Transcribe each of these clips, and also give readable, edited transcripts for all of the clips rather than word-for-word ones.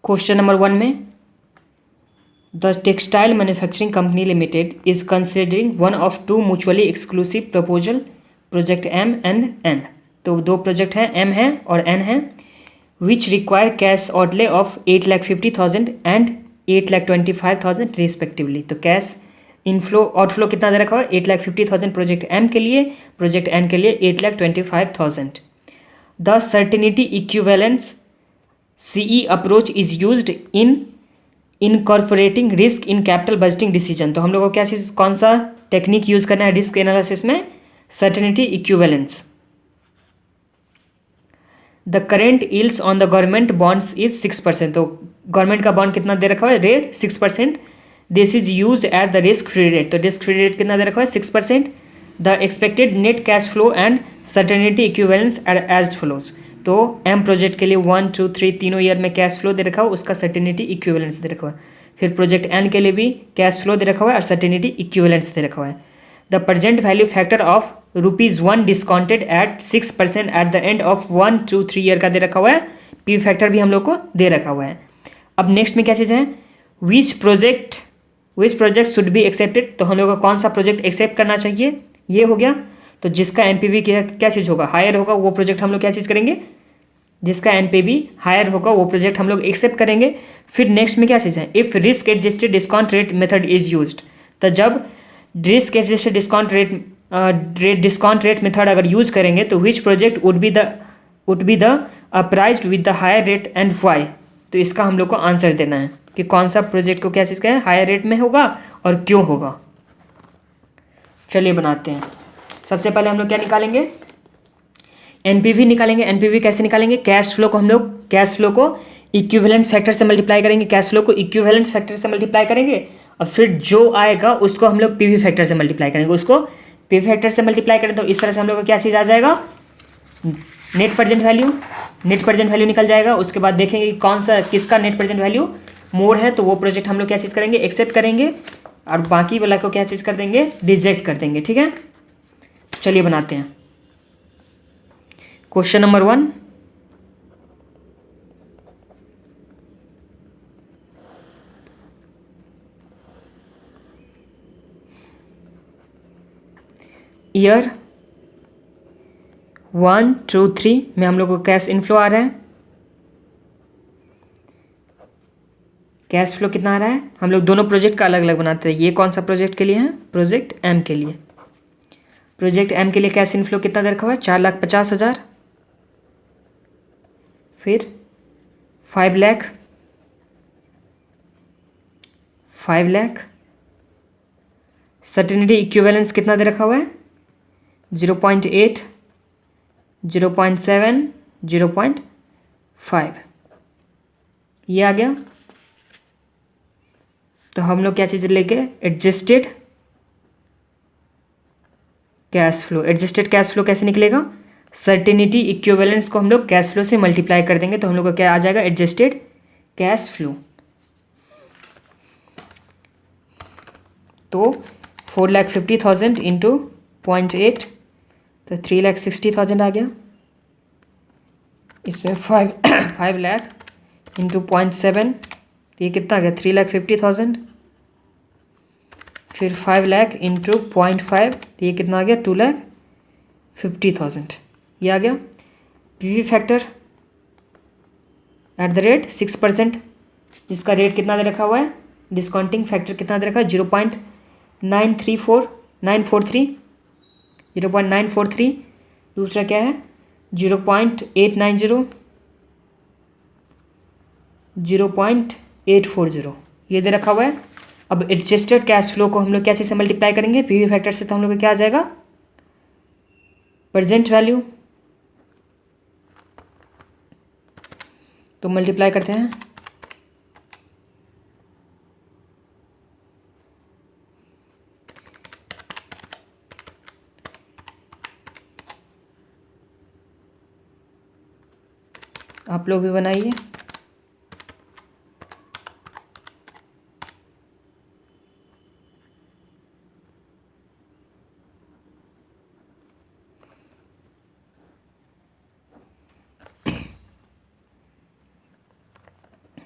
Question number 1 में the textile manufacturing company limited is considering one of two mutually exclusive proposal project M and N। तो दो project हैं, M है और N है, which require cash outlay of 8,50,000 and 8,25,000 respectively. तो cash inflow outflow कितना दे रखा है? 8,50,000 प्रोजेक्ट M के लिए, प्रोजेक्ट N के लिए 8,25,000। The certainty equivalence CE approach is used in incorporating risk in capital budgeting decision. तो हम लोग को क्या चीज़, कौन सा टेक्निक यूज करना है रिस्क एनालिसिस में? Certainty equivalence. The current yields on the government bonds is 6%। तो गवर्नमेंट का बॉन्ड कितना दे रखा है? Rate 6%। This is use at the risk free rate. तो रिस्क फ्री रेट कितना दे रखा है? 6%। The expected net cash flow and certainty equivalence as flows. तो M प्रोजेक्ट के लिए 1, 2, 3 तीनों ईयर में कैश फ्लो दे रखा हुआ, उसका सर्टेनिटी इक्विवेलेंस दे रखा हुआ है। फिर प्रोजेक्ट N के लिए भी कैश फ्लो दे रखा हुआ है और सर्टेनिटी इक्विवेलेंस दे रखा हुआ है। The present value factor of ₹1 discounted eight 6% at the end of 1, 2, 3 year का दे रखा हुआ है। पी फैक्टर भी हम लोग को दे रखा हुआ है। अब नेक्स्ट में क्या चीज़ है? Which project should be accepted. तो हम लोग को कौन सा प्रोजेक्ट एक्सेप्ट करना चाहिए, ये हो गया। तो जिसका एनपीवी क्या चीज़ होगा? हायर होगा, वो प्रोजेक्ट हम लोग क्या चीज़ करेंगे? जिसका एनपीवी हायर होगा वो प्रोजेक्ट हम लोग एक्सेप्ट करेंगे। फिर नेक्स्ट में क्या चीज़ है? If risk adjusted discount rate method is used. तो जब risk adjusted discount rate method अगर यूज करेंगे तो which project would be the appraised with the higher rate and Y. तो इसका हम लोग को आंसर देना है कि कौन सा प्रोजेक्ट को क्या चीज़ का है, हायर रेट में होगा और क्यों होगा। चलिए बनाते हैं। सबसे पहले हम लोग क्या निकालेंगे? एनपीवी निकालेंगे। एनपीवी कैसे निकालेंगे? कैश फ्लो को इक्विवेलेंट फैक्टर से मल्टीप्लाई करेंगे। कैश फ्लो को इक्विवेलेंट फैक्टर से मल्टीप्लाई करेंगे और फिर जो आएगा उसको हम लोग पीवी फैक्टर से मल्टीप्लाई करेंगे। उसको पीवी फैक्टर से मल्टीप्लाई करें तो इस तरह से हम लोग को क्या चीज़ आ जाएगा? नेट प्रेजेंट वैल्यू निकल जाएगा। उसके बाद देखेंगे कौन सा किसका नेट प्रेजेंट वैल्यू मोर है, तो वो प्रोजेक्ट हम लोग क्या चीज़ करेंगे? एक्सेप्ट करेंगे और बाकी वाला को क्या चीज़ कर देंगे? रिजेक्ट कर देंगे। ठीक है, चलिए बनाते हैं। क्वेश्चन नंबर 1, ईयर 1, 2, 3 में हम लोग को कैश इनफ्लो आ रहा है। कैश फ्लो कितना आ रहा है? हम लोग दोनों प्रोजेक्ट का अलग अलग बनाते हैं। ये कौन सा प्रोजेक्ट के लिए है? प्रोजेक्ट M के लिए। प्रोजेक्ट M के लिए कैश इनफ्लो कितना दे रखा हुआ है? 4,50,000। फिर 5 लाख, 5 लाख। सर्टेनिटी इक्विवेलेंस कितना दे रखा हुआ है? 0.8, 0.7, 0.5। ये आ गया। तो हम लोग क्या चीज़ लेके एडजस्टेड कैश फ्लो कैसे निकलेगा? सर्टेनिटी इक्विवेलेंस को हम लोग कैश फ्लो से मल्टीप्लाई कर देंगे तो हम लोग को क्या आ जाएगा? Adjusted cash flow. तो 4,50,000 इंटू 0.8 तो 3,60,000 आ गया। इसमें 5 लाख इंटू 0.7 ये कितना आ गया? 3,50,000। फिर 5 लाख इंटू 0.5 ये कितना आ गया? 2,50,000 ये आ गया। PV factor at the rate 6%। इसका रेट कितना दे रखा हुआ है? डिस्काउंटिंग फैक्टर कितना दे रखा है? 0.943। दूसरा क्या है? 0.890, 0.840 ये दे रखा हुआ है। अब एडजस्टेड कैश फ्लो को हम लोग क्या चीज़ से मल्टीप्लाई करेंगे? पीवी फैक्टर से। तो हम लोग को क्या आ जाएगा? Present value. तो मल्टीप्लाई करते हैं। आप लोग भी बनाइए।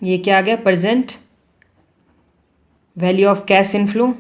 ये क्या आ गया, present value of cash inflow,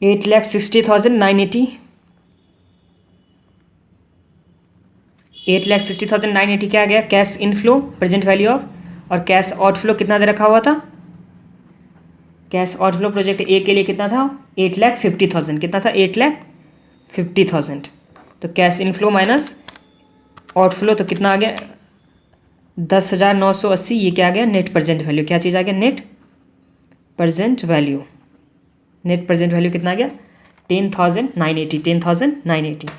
$8,60,980, 8,60,980 क्या आ गया, cash inflow present value of, और कैश आउटफ्लो कितना दे रखा हुआ था, कैश आउटफ्लो प्रोजेक्ट ए के लिए कितना था, 8,50,000, कितना था, 8,50,000। तो कैश इनफ्लो माइनस आउटफ्लो तो कितना आ गया, 10,980। ये क्या आ गया, नेट प्रेजेंट वैल्यू, क्या चीज़ आ गया, net present value, net present value कितना आ गया, 10,980, 10,980।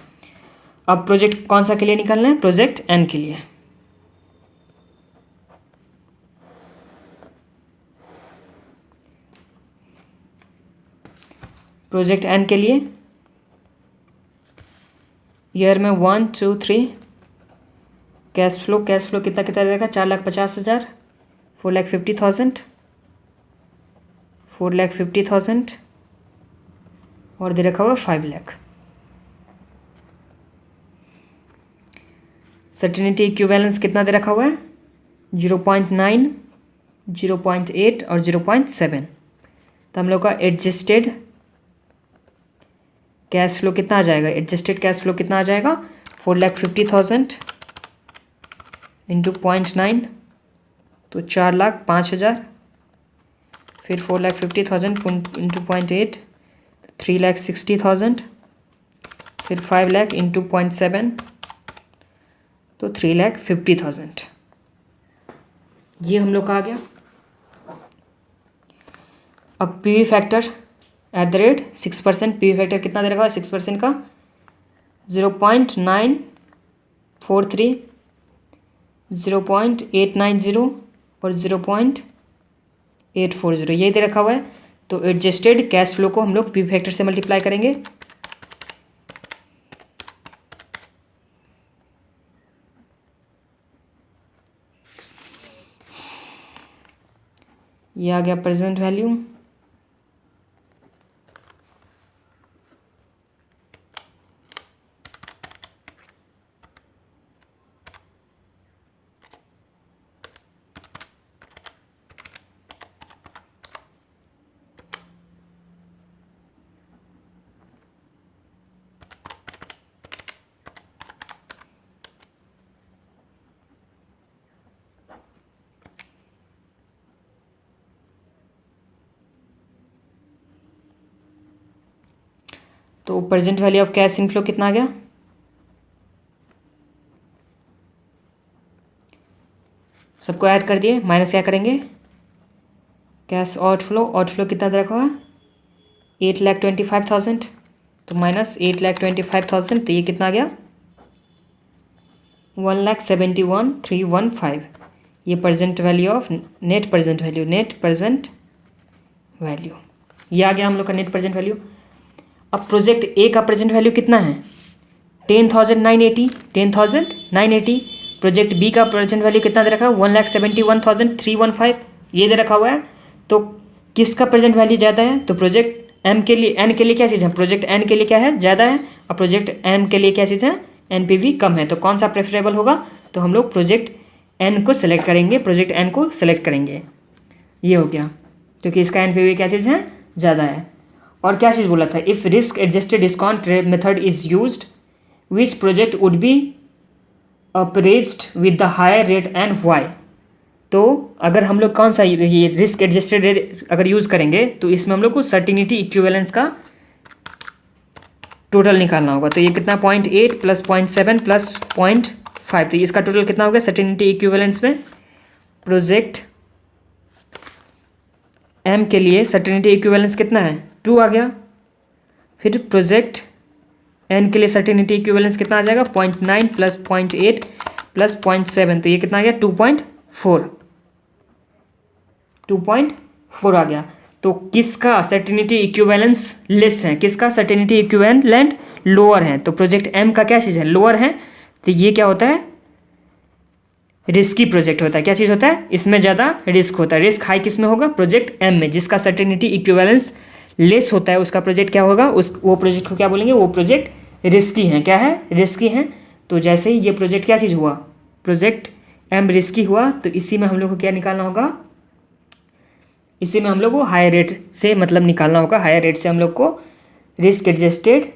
अब प्रोजेक्ट कौन सा के लिए निकालना है, प्रोजेक्ट एन के लिए। प्रोजेक्ट एन के लिए ईयर में 1 2 3 कैश फ्लो कितना कितना रहेगा, 4,50,000, 4,50,000, 4,50,000 और दे रखा हुआ 5 लाख। सर्टेनिटी इक्विवेलेंस कितना दे रखा हुआ है, 0.9, 0.8 और 0.7। तो हम लोग का एडजस्टेड कैश फ्लो कितना आ जाएगा, एडजस्टेड कैश फ्लो कितना आ जाएगा, 4,50,000 इंटू 0.9 तो 4,05,000, फिर 4,50,000 इंटू 0.8 3,60,000, फिर 5 लाख इंटू 0.7 तो 3,50,000। ये हम लोग का आ गया। अब P V factor at the rate 6%, P V factor कितना दे रखा है 6% का, 0.943, 0.890 और 0.840 ये दे रखा हुआ है। तो एडजस्टेड कैश फ्लो को हम लोग पी वी फैक्टर से मल्टीप्लाई करेंगे। ये आ गया प्रेजेंट वैल्यू, तो present value of cash inflow कितना आ गया, सबको ऐड कर दिए, माइनस क्या करेंगे, कैश आउटफ्लो कितना दे रखा हुआ, 8,25,000, तो माइनस 8,25,000 तो ये कितना आ गया, 1,71,315। ये present value of net present value, ये आ गया हम लोग का नेट प्रेजेंट वैल्यू। अब प्रोजेक्ट ए का प्रेजेंट वैल्यू कितना है, 10,980। प्रोजेक्ट बी का प्रेजेंट वैल्यू कितना दे रखा है, 1,71,315 ये दे रखा हुआ है। तो किसका प्रेजेंट वैल्यू ज़्यादा है, तो प्रोजेक्ट एम के लिए, एन के लिए क्या चीज़ है, प्रोजेक्ट एन के लिए क्या है, ज़्यादा है, और प्रोजेक्ट एम के लिए क्या चीज़ है, एनपीवी कम है। तो कौन सा प्रेफरेबल होगा, तो हम लोग प्रोजेक्ट एन को सेलेक्ट करेंगे, ये हो गया, क्योंकि इसका एनपीवी क्या चीज़ है, ज़्यादा है। और क्या चीज़ बोला था, if risk adjusted discount method is used which project would be appraised with the higher rate and Y. तो अगर हम लोग कौन सा ये रिस्क एडजस्टेड रेट अगर यूज़ करेंगे तो इसमें हम लोग को सर्टिनिटी इक्विवेलेंस का टोटल निकालना होगा। तो ये कितना 0.8 प्लस 0.7 प्लस 0.5, तो इसका टोटल कितना हो गया सर्टिनिटी इक्विवेलेंस में। प्रोजेक्ट एम के लिए सर्टिनिटी इक्विवेलेंस कितना है, 2 आ गया। फिर प्रोजेक्ट एन के लिए सर्टिनिटी इक्विवेलेंस कितना आ जाएगा, 0.9 प्लस 0.8 प्लस 0.7, तो ये कितना आ गया 2.4 आ गया। तो किसका सर्टिनिटी इक्विवेलेंस लेस है, किसका सर्टिनिटी इक्विवेलेंट लोअर है, तो प्रोजेक्ट एम का क्या चीज़ है, लोअर है। तो ये क्या होता है, रिस्की प्रोजेक्ट होता है। क्या चीज़ होता है, इसमें ज़्यादा रिस्क होता है। रिस्क हाई किस में होगा, प्रोजेक्ट एम में, जिसका सर्टिनिटी इक्विवेलेंस लेस होता है उसका प्रोजेक्ट क्या होगा, वो प्रोजेक्ट को क्या बोलेंगे, वो प्रोजेक्ट रिस्की है। क्या है, रिस्की है। तो जैसे ही ये प्रोजेक्ट क्या चीज़ हुआ, प्रोजेक्ट एम रिस्की हुआ, तो इसी में हम लोग को क्या निकालना होगा, इसी में हम लोग को हायर रेट से मतलब निकालना होगा। हायर रेट से हम लोग को रिस्क एडजस्टेड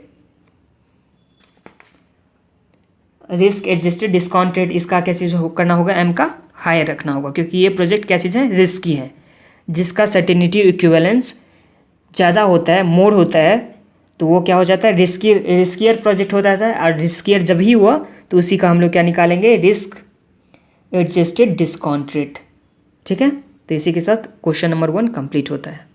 डिस्काउंट रेट, इसका क्या चीज़ करना होगा, एम का हायर रखना होगा, क्योंकि ये प्रोजेक्ट क्या चीज़ है, रिस्की है, जिसका सर्टेनिटी इक्विवेलेंस ज़्यादा होता है, मोर होता है, तो वो क्या हो जाता है, रिस्कियर प्रोजेक्ट हो जाता है। और रिस्कियर जब ही हुआ तो उसी का हम लोग क्या निकालेंगे, रिस्क एडजस्टेड डिस्काउंट रेट। ठीक है, तो इसी के साथ क्वेश्चन नंबर 1 कंप्लीट होता है।